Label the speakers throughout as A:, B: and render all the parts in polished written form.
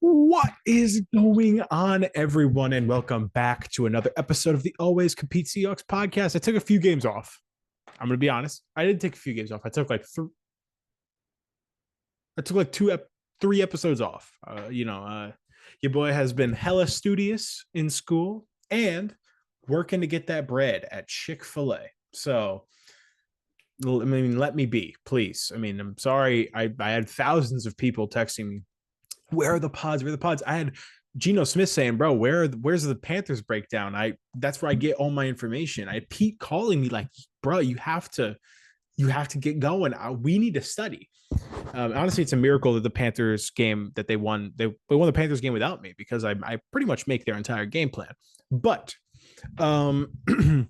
A: What is going on, everyone, and welcome back to another episode of the Always Compete Seahawks podcast. I took a few games off. I'm gonna be honest. I didn't take a few games off. I took like three episodes off. Your boy has been hella studious in school and working to get that bread at Chick-fil-A. So, I mean, let me be, please. I mean, I'm sorry. I had thousands of people texting me, where are the pods? Where are the pods? I had Geno Smith saying, bro, where's the Panthers breakdown? That's where I get all my information. I had Pete calling me like, bro, you have to get going. We need to study. Honestly, it's a miracle that the Panthers game that they won, they won the Panthers game without me because I pretty much make their entire game plan. But after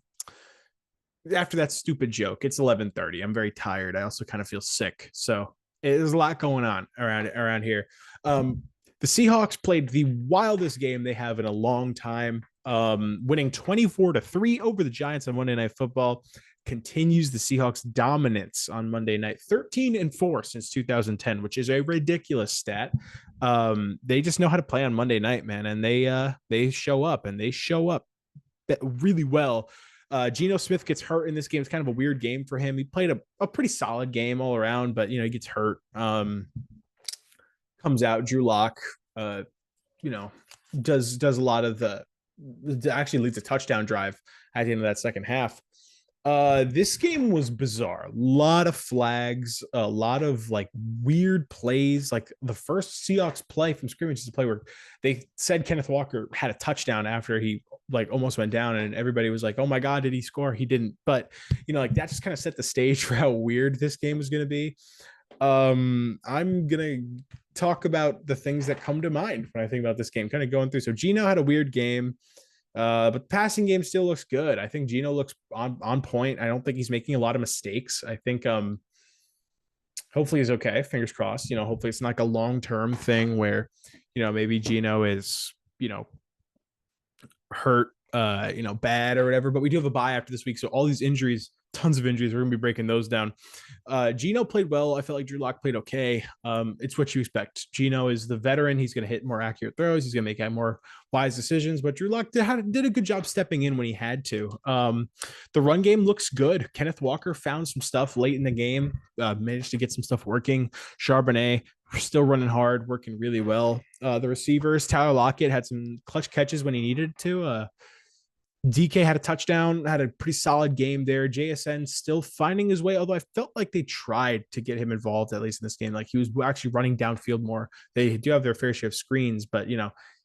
A: that stupid joke, it's 11:30. I'm very tired. I also kind of feel sick. So there's a lot going on around here. The Seahawks played the wildest game they have in a long time, winning 24-3 over the Giants on Monday Night Football. Continues the Seahawks' dominance on Monday night, 13-4 since 2010, which is a ridiculous stat. They just know how to play on Monday night, man, and they show up really well. Geno Smith gets hurt in this game. It's kind of a weird game for him. He played a pretty solid game all around, but he gets hurt. Comes out. Drew Lock, does a lot of actually leads a touchdown drive at the end of that second half. This game was bizarre. A lot of flags, a lot of like weird plays. Like the first Seahawks play from scrimmage is a play where they said Kenneth Walker had a touchdown after he like almost went down, and everybody was like, "Oh my God, did he score?" He didn't. But like that just kind of set the stage for how weird this game was going to be. I'm gonna talk about the things that come to mind when I think about this game. Kind of going through. So Geno had a weird game. But the passing game still looks good. I think Geno looks on point. I don't think he's making a lot of mistakes. I think hopefully he's okay. Fingers crossed. Hopefully it's not like a long-term thing where, maybe Geno is, hurt, bad or whatever. But we do have a bye after this week. So all these injuries, tons of injuries, we're gonna be breaking those down. Geno played well. I felt like Drew Lock played okay. It's what you expect. Geno is the veteran. He's going to hit more accurate throws. He's going to make more wise decisions. But Drew Lock did a good job stepping in when he had to. The run game looks good. Kenneth Walker found some stuff late in the game. Managed to get some stuff working. Charbonnet still running hard, working really well. The receivers, Tyler Lockett had some clutch catches when he needed to. DK had a touchdown, had a pretty solid game there. JSN still finding his way, although I felt like they tried to get him involved, at least in this game. Like he was actually running downfield more. They do have their fair share of screens, but,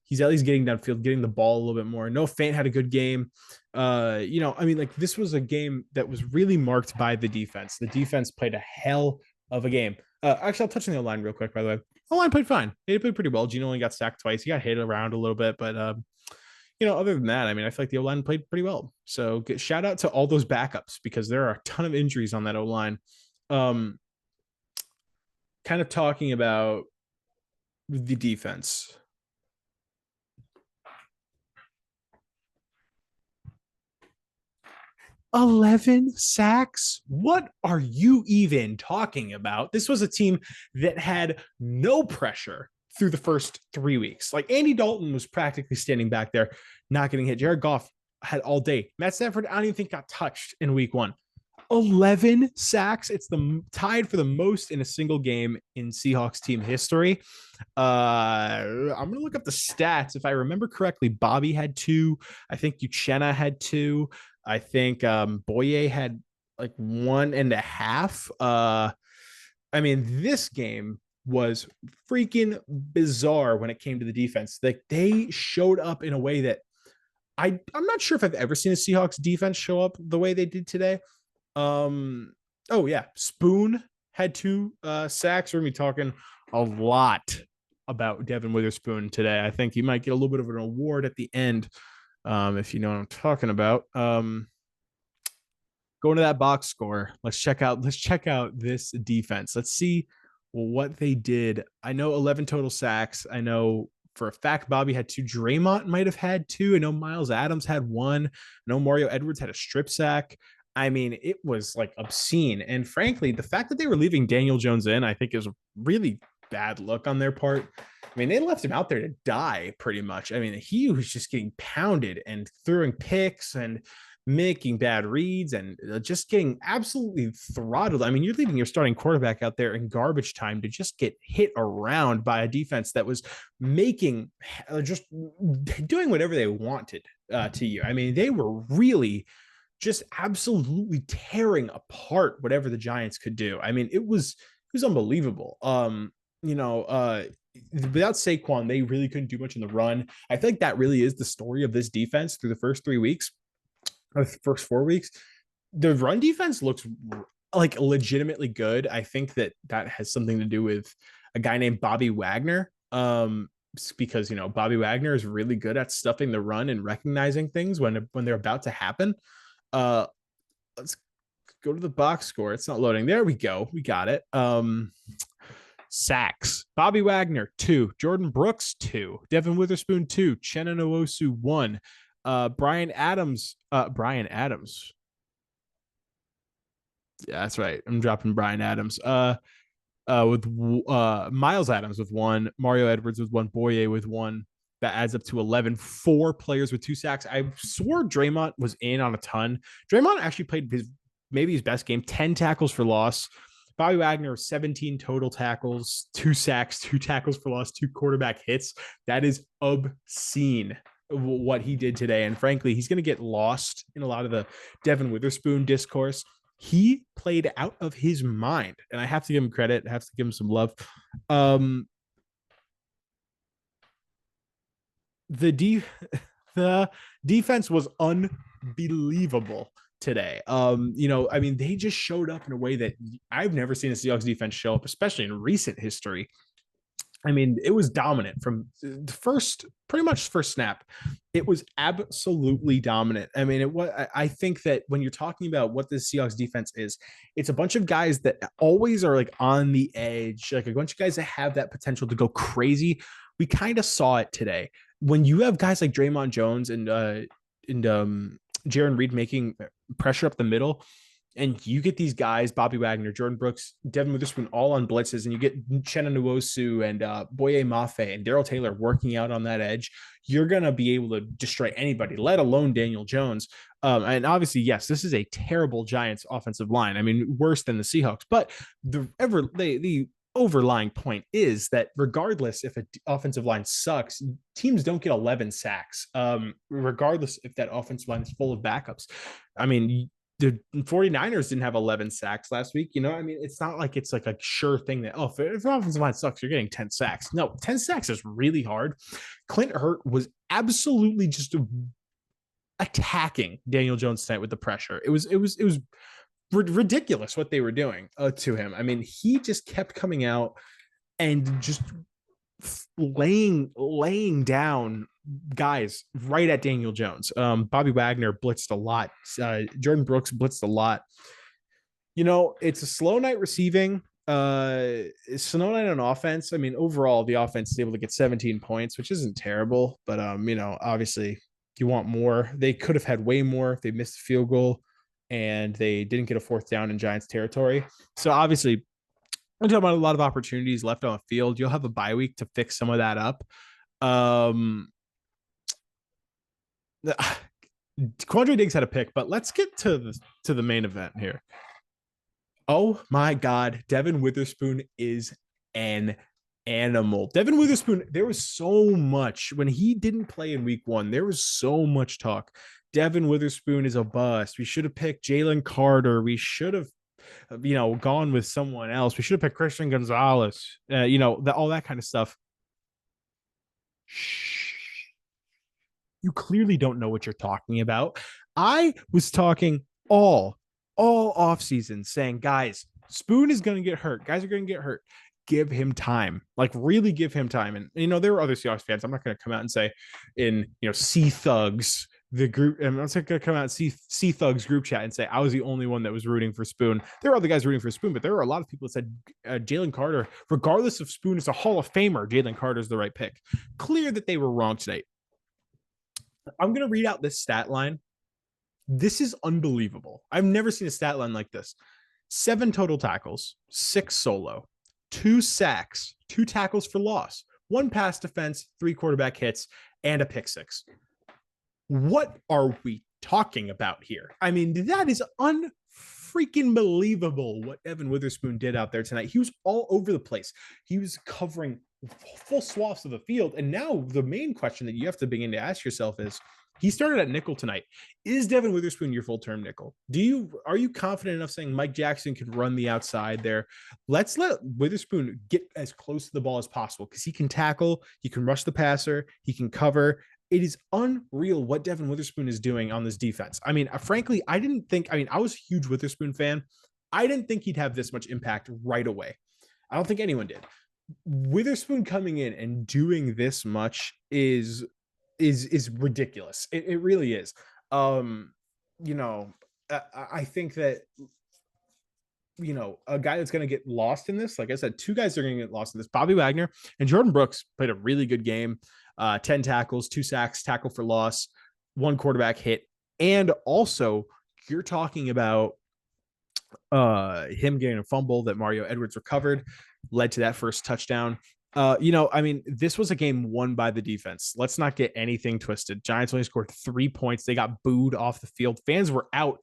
A: he's at least getting downfield, getting the ball a little bit more. Noah Fant had a good game. This was a game that was really marked by the defense. The defense played a hell of a game. Actually, I'll touch on the O-line real quick, by the way. O-line played fine. They played pretty well. Geno only got sacked twice. He got hit around a little bit, but other than that, I feel like the O-line played pretty well. So shout out to all those backups because there are a ton of injuries on that O-line. Kind of talking about the defense. $11 sacks? What are you even talking about? This was a team that had no pressure through the first 3 weeks. Like Andy Dalton was practically standing back there, not getting hit. Jared Goff had all day. Matt Stafford, I don't even think got touched in week 1. 11 sacks. It's tied for the most in a single game in Seahawks team history. I'm going to look up the stats. If I remember correctly, Bobby had 2. I think Uchenna had 2. I think Boye had like 1.5. This game was freaking bizarre when it came to the defense. Like they showed up in a way that I'm not sure if I've ever seen a Seahawks defense show up the way they did today. Spoon had 2 sacks. We're gonna be talking a lot about Devin Witherspoon today. I think he might get a little bit of an award at the end, if you know what I'm talking about. Going to that box score. Let's check out this defense. Let's see what they did. I know 11 total sacks. I know for a fact Bobby had 2. Draymond might have had 2. I know Miles Adams had 1. I know Mario Edwards had a strip sack. It was like obscene. And frankly, the fact that they were leaving Daniel Jones in, I think is a really bad look on their part. I mean, they left him out there to die pretty much. I mean, he was just getting pounded and throwing picks and making bad reads and just getting absolutely throttled. I mean, you're leaving your starting quarterback out there in garbage time to just get hit around by a defense that was making just doing whatever they wanted to you. I mean, they were really just absolutely tearing apart whatever the Giants could do. I mean, it was unbelievable. You know, without Saquon, they really couldn't do much in the run. I feel like that really is the story of this defense through the first 3 weeks, or the first 4 weeks. The run defense looks like legitimately good. I think that has something to do with a guy named Bobby Wagner. Because Bobby Wagner is really good at stuffing the run and recognizing things when they're about to happen. Uh, let's go to the box score. It's not loading. There we go. We got it. Sacks. Bobby Wagner, 2. Jordan Brooks, 2. Devin Witherspoon, 2. Chenna Nwosu, 1. Brian Adams. Yeah, that's right. I'm dropping Brian Adams. With Miles Adams with 1. Mario Edwards with 1. Boye with 1. That adds up to 11. 4 players with 2 sacks. I swore Draymond was in on a ton. Draymond actually played maybe his best game. 10 tackles for loss. Bobby Wagner, 17 total tackles, 2 sacks, 2 tackles for loss, 2 quarterback hits. That is obscene what he did today. And frankly, he's going to get lost in a lot of the Devin Witherspoon discourse. He played out of his mind, and I have to give him credit. I have to give him some love. The defense was unbelievable today. I mean, they just showed up in a way that I've never seen a Seahawks defense show up, especially in recent history. I mean, it was dominant from the pretty much first snap. It was absolutely dominant. I mean, I think that when you're talking about what the Seahawks defense is, it's a bunch of guys that always are like on the edge, like a bunch of guys that have that potential to go crazy. We kind of saw it today. When you have guys like Draymond Jones and Jaron Reed making pressure up the middle, and you get these guys, Bobby Wagner, Jordan Brooks, Devin Witherspoon, all on blitzes, and you get Chenna Nwosu and Boye Mafe and Daryl Taylor working out on that edge, you're going to be able to destroy anybody, let alone Daniel Jones. And obviously, yes, this is a terrible Giants offensive line. I mean, worse than the Seahawks. But the overlying point is that regardless if an offensive line sucks, teams don't get 11 sacks, regardless if that offensive line is full of backups. I mean, the 49ers didn't have 11 sacks last week. I mean, it's not like it's like a sure thing that, if an offensive line sucks, you're getting 10 sacks. No, 10 sacks is really hard. Clint Hurt was absolutely just attacking Daniel Jones tonight with the pressure. It was ridiculous what they were doing to him. I mean, he just kept coming out and just laying down guys right at Daniel Jones. Bobby Wagner blitzed a lot. Jordan Brooks blitzed a lot. It's a slow night receiving. Slow night on offense. I mean, overall, the offense is able to get 17 points, which isn't terrible. But obviously, you want more. They could have had way more if they missed a field goal and they didn't get a 4th down in Giants territory. So obviously, I'm talking about a lot of opportunities left on the field. You'll have a bye week to fix some of that up. Quandre Diggs had a pick, but let's get to the main event here. Oh my God, Devin Witherspoon is an animal. Devin Witherspoon, there was so much when he didn't play in week 1. There was so much talk. Devin Witherspoon is a bust. We should have picked Jalen Carter. We should have, gone with someone else. We should have picked Christian Gonzalez. All that kind of stuff. Shh. You clearly don't know what you're talking about. I was talking all offseason saying, guys, Spoon is going to get hurt. Guys are going to get hurt. Give him time. Like, really give him time. And, there were other Seahawks fans. I'm not going to come out and say C Thugs, the group. I'm not going to come out and C Thugs group chat and say I was the only one that was rooting for Spoon. There were other guys rooting for Spoon, but there were a lot of people that said Jalen Carter, regardless of Spoon is a Hall of Famer, Jalen Carter is the right pick. Clear that they were wrong tonight. I'm going to read out this stat line. This is unbelievable. I've never seen a stat line like this. 7 total tackles, 6 solo, 2 sacks, 2 tackles for loss, one pass defense, 3 quarterback hits, and a pick six. What are we talking about here? I mean, that is unfreaking believable what Evan Witherspoon did out there tonight. He was all over the place. He was covering full swaths of the field. And now the main question that you have to begin to ask yourself is, he started at nickel tonight. Is Devin Witherspoon your full-term nickel? Are you confident enough saying Mike Jackson could run the outside there? Let's let Witherspoon get as close to the ball as possible because he can tackle, he can rush the passer, he can cover. It is unreal what Devin Witherspoon is doing on this defense. I mean, frankly, I was a huge Witherspoon fan. I didn't think he'd have this much impact right away. I don't think anyone did. Witherspoon coming in and doing this much is ridiculous. It really is. You know, I think that, you know, a guy that's going to get lost in this, like I said, 2 guys are going to get lost in this. Bobby Wagner and Jordan Brooks played a really good game. 10 tackles, 2 sacks, tackle for loss, 1 quarterback hit. And also you're talking about him getting a fumble that Mario Edwards recovered, led to that first touchdown. You know, I mean, this was a game won by the defense. Let's not get anything twisted. Giants only scored 3 points. They got booed off the field. Fans were out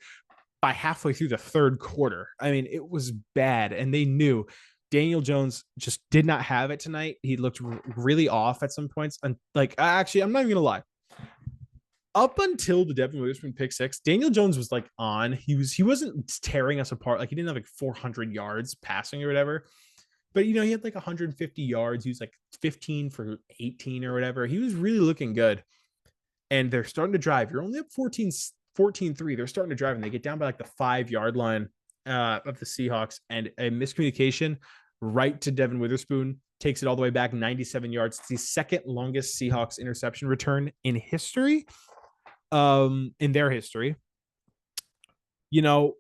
A: by halfway through the third quarter. I mean, it was bad, and they knew Daniel Jones just did not have it tonight. He looked really off at some points. And like, actually, I'm not even gonna lie. Up until the Devin Witherspoon pick six, Daniel Jones was like on. He wasn't tearing us apart. Like, he didn't have like 400 yards passing or whatever. But, you know, he had like 150 yards. He was like 15 for 18 or whatever. He was really looking good. And they're starting to drive. You're only up 14-3. They're starting to drive, and they get down by like the 5-yard line of the Seahawks. And a miscommunication right to Devin Witherspoon takes it all the way back 97 yards. It's the second longest Seahawks interception return in history, in their history. You know,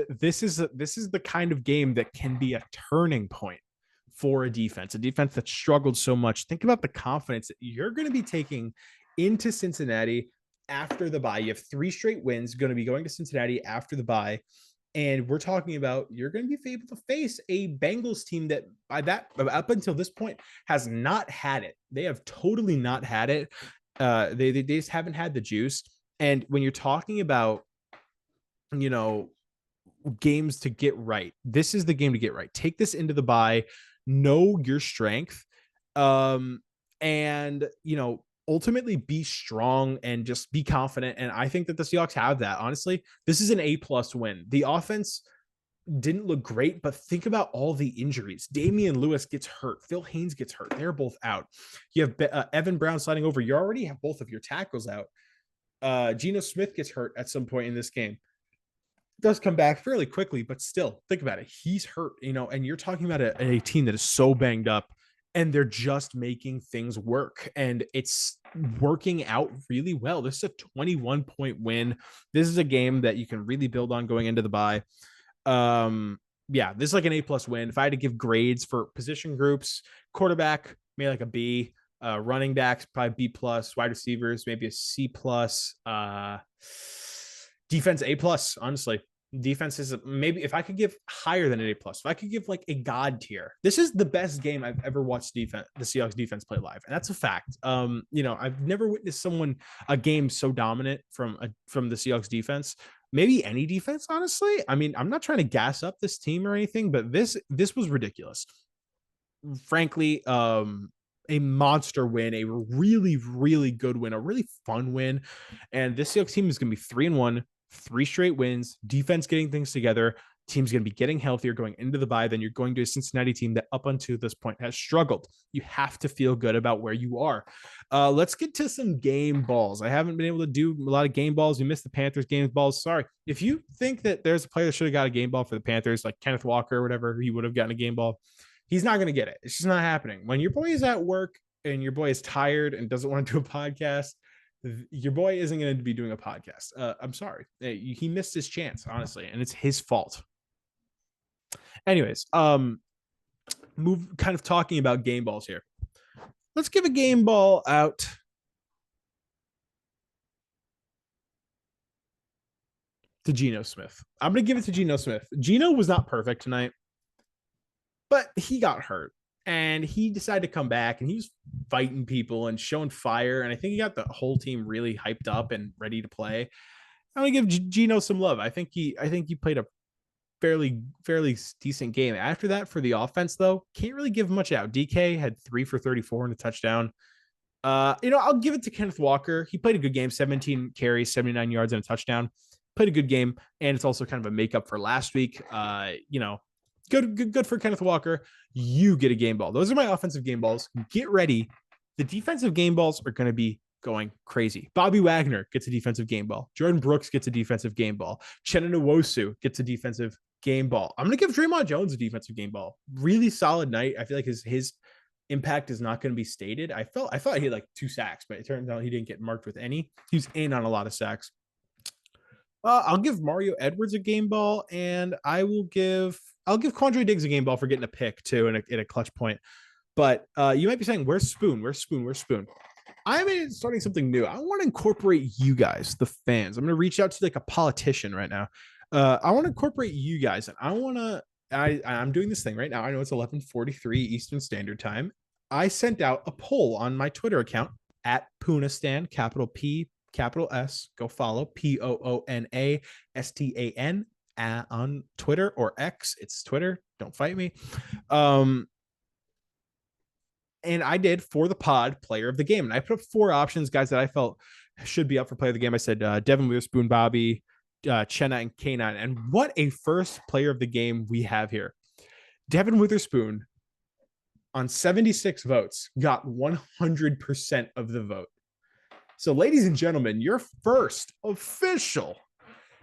A: this is the kind of game that can be a turning point for a defense that struggled so much. Think about the confidence that you're going to be taking into Cincinnati after the bye. You have 3 straight wins, going to be going to Cincinnati after the bye. And we're talking about, you're going to be able to face a Bengals team that up until this point has not had it. They have totally not had it. They just haven't had the juice. And when you're talking about, you know, games to get right, this is the game to get right. Take this into the bye, know your strength, and, you know, ultimately be strong and just be confident. And I think that the Seahawks have that. Honestly, this is an A+ win. The offense didn't look great, but think about all the injuries. Damian Lewis gets hurt. Phil Haynes gets hurt. They're both out. You have Evan Brown sliding over. You already have both of your tackles out. Geno Smith gets hurt at some point in this game. Does come back fairly quickly, but still, think about it. He's hurt, you know, and you're talking about a team that is so banged up, and they're just making things work, and it's working out really well. This is a 21-point win. This is a game that you can really build on going into the bye. Yeah, this is like an A+ win. If I had to give grades for position groups, quarterback, maybe like a B, running backs, probably B+, wide receivers, maybe a C+, defense A+, honestly. Defense is maybe, if I could give higher than an A+, if I could give like a God tier, this is the best game I've ever watched the Seahawks defense play live. And that's a fact. You know, I've never witnessed a game so dominant from the Seahawks defense. Maybe any defense, honestly. I mean, I'm not trying to gas up this team or anything, but this was ridiculous. Frankly, a monster win, a really, really good win, a really fun win. And this Seahawks team is going to be 3-1, 3 straight wins, defense getting things together. Team's going to be getting healthier going into the bye. Then you're going to a Cincinnati team that up until this point has struggled. You have to feel good about where you are. Let's get to some game balls. I haven't been able to do a lot of game balls. We missed the Panthers game balls. Sorry. If you think that there's a player that should have got a game ball for the Panthers, like Kenneth Walker or whatever, he would have gotten a game ball. He's not going to get it. It's just not happening. When your boy is at work and your boy is tired and doesn't want to do a podcast, your boy isn't going to be doing a podcast. I'm sorry. He missed his chance, honestly, and it's his fault. Anyways, kind of talking about game balls here. Let's give a game ball out to Geno Smith. I'm going to give it to Geno Smith. Geno was not perfect tonight, but he got hurt. And he decided to come back, and he was fighting people and showing fire. And I think he got the whole team really hyped up and ready to play. I'm gonna give Gino some love. I think he played a fairly decent game. After that, for the offense though, can't really give much out. DK had 3 for 34 and a touchdown. I'll give it to Kenneth Walker. He played a good game, 17 carries, 79 yards, and a touchdown. Played a good game, and it's also kind of a makeup for last week. Good for Kenneth Walker. You get a game ball. Those are my offensive game balls. Get ready. The defensive game balls are going to be going crazy. Bobby Wagner gets a defensive game ball. Jordan Brooks gets a defensive game ball. Chenna Nwosu gets a defensive game ball. I'm going to give Draymond Jones a defensive game ball. Really solid night. I feel like his impact is not going to be stated. I thought he had like 2 sacks, but it turns out he didn't get marked with any. He was in on a lot of sacks. I'll give Mario Edwards a game ball, and I'll give Quandre Diggs a game ball for getting a pick too in a clutch point. But you might be saying, "Where's Spoon? Where's Spoon? Where's Spoon?" I'm starting something new. I want to incorporate you guys, the fans. I'm going to reach out to like a politician right now. I want to incorporate you guys, and I'm doing this thing right now. I know it's 11:43 Eastern Standard Time. I sent out a poll on my Twitter account at Poonistan, capital P, capital S. Go follow POONASTAN on Twitter or X. It's Twitter. Don't fight me. And I did for the pod player of the game. And I put up 4 options, guys, that I felt should be up for player of the game. I said Devin Witherspoon, Bobby, Chenna, and K9. And what a first player of the game we have here. Devin Witherspoon, on 76 votes, got 100% of the vote. So, ladies and gentlemen, your first official,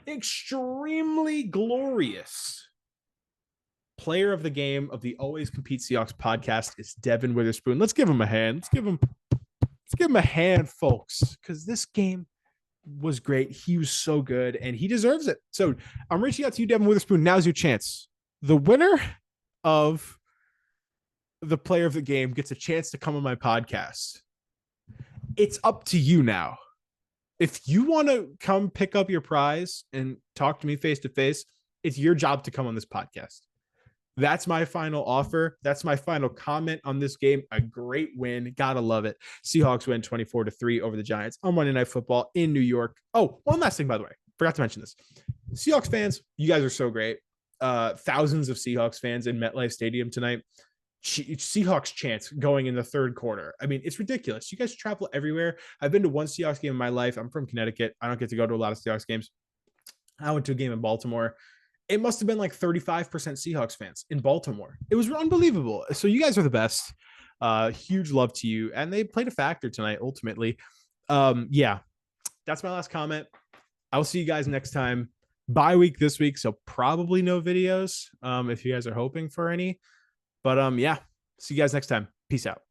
A: extremely glorious player of the game of the Always Compete Seahawks podcast is Devin Witherspoon. Let's give him a hand. Let's give him a hand, folks, because this game was great. He was so good, and he deserves it. So I'm reaching out to you, Devin Witherspoon. Now's your chance. The winner of the player of the game gets a chance to come on my podcast. It's up to you now. If you want to come pick up your prize and talk to me face to face, it's your job to come on this podcast. That's my final offer. That's my final comment on this game. A great win. Gotta love it. Seahawks win 24-3 over the Giants on Monday Night Football in New York. Oh, one last thing, by the way. Forgot to mention this. Seahawks fans, you guys are so great. Thousands of Seahawks fans in MetLife Stadium tonight. Seahawks chants going in the third quarter. I mean, it's ridiculous. You guys travel everywhere. I've been to one Seahawks game in my life. I'm from Connecticut. I don't get to go to a lot of Seahawks games. I went to a game in Baltimore. It must have been like 35% Seahawks fans in Baltimore. It was unbelievable. So you guys are the best. Huge love to you. And they played a factor tonight, ultimately. Yeah, that's my last comment. I'll see you guys next time. Bye week this week, so probably no videos if you guys are hoping for any. But yeah, see you guys next time. Peace out.